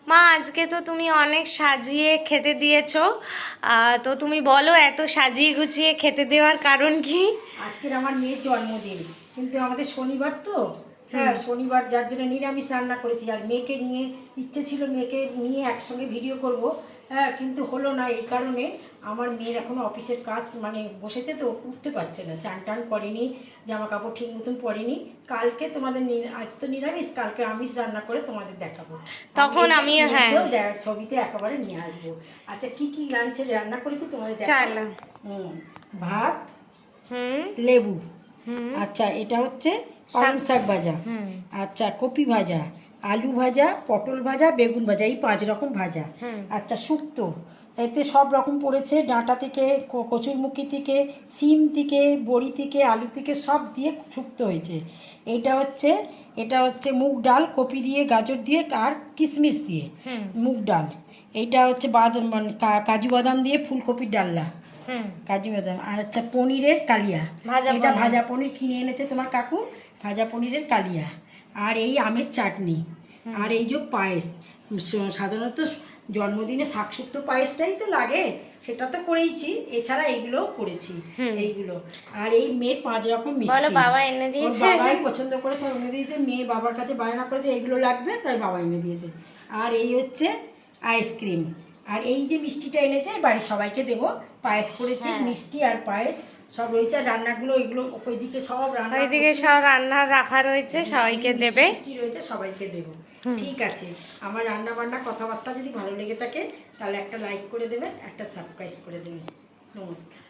মা আজকে তো তুমি অনেক সাজিয়ে খেতে দিয়েছো, তো তুমি বলো এত সাজিয়ে গুছিয়ে খেতে দেওয়ার কারণ কি? আজকের আমার মেয়ের জন্মদিন, কিন্তু আমাদের শনিবার তো, হ্যাঁ শনিবার, যার জন্য নিরামিষ রান্না করেছি। আর মেয়েকে নিয়ে ইচ্ছে ছিল মেয়েকে নিয়ে একসঙ্গে ভিডিও করব, হ্যাঁ কিন্তু হলো না। এই কারণে আমার মেয়ের এখনও অফিসের কাজ মানে বসেছে তো, উঠতে পারছে না, চান টান করেনি, জামা কাপড় ঠিক মতন পরেনি। কালকে তোমাদের আজ তো নিরামিষ, কালকে আমিষ রান্না করে তোমাদের দেখাবো, তখন আমি হ্যাঁ ছবিতে একেবারে নিয়ে আসবো। আচ্ছা কি কি লাঞ্চে রান্না করেছি তোমাদের চাল, দেখাবো। ভাত, হুম লেবু, হুম আচ্ছা এটা হচ্ছে পালং শাক ভাজা, আচ্ছা কপি ভাজা, আলু ভাজা, পটল ভাজা, বেগুন ভাজা, এই 5 রকম ভাজা। আচ্ছা শুক্তো, এতে সব রকম পড়েছে, ডাঁটা থেকে, কচুরমুখী থেকে, সিম থেকে, বড়ি থেকে, আলু থেকে, সব দিয়ে শুক্তো হয়েছে। এটা হচ্ছে মুগ ডাল, কপি দিয়ে, গাজর দিয়ে আর কিশমিশ দিয়ে মুগ ডাল। এইটা হচ্ছে বাদাম মানে কাজু বাদাম দিয়ে ফুলকপির ডালনা, কাজু বাদাম। আর আচ্ছা পনিরের কালিয়া, এটা ভাজা পনির কিনে এনেছে তোমার কাকু, ভাজা পনিরের কালিয়া। আর এই আমের চাটনি, আর এই যে পায়েস। সাধারণত জন্মদিনে শাকসুক্ত পায়েসটাই তো লাগে, সেটা তো করেইছি, এছাড়া এইগুলোও করেছি, এইগুলো। আর এই মেয়ের 5 রকম মিষ্টি বাবা এনে দিয়েছে, বাবাই পছন্দ করেছে, এনে দিয়েছে। মেয়ে বাবার কাছে বায়না করেছে এইগুলো লাগবে, তাই বাবা এনে দিয়েছে। আর এই হচ্ছে আইসক্রিম। আর এই যে মিষ্টিটা এনেছে বাড়ির সবাইকে দেবো। পায়েস করেছি, মিষ্টি আর পায়েস সব রয়েছে। আর রান্নাগুলো এগুলো ওইদিকে সব রান্না, ওইদিকে সব রান্না রাখা রয়েছে, সবাইকে দেবে, মিষ্টি রয়েছে, সবাইকে দেবো। ঠিক আছে, আমার রান্না বান্না কথাবার্তা যদি ভালো লেগে থাকে তাহলে একটা লাইক করে দেবেন, একটা সাবস্ক্রাইব করে দেবেন। নমস্কার।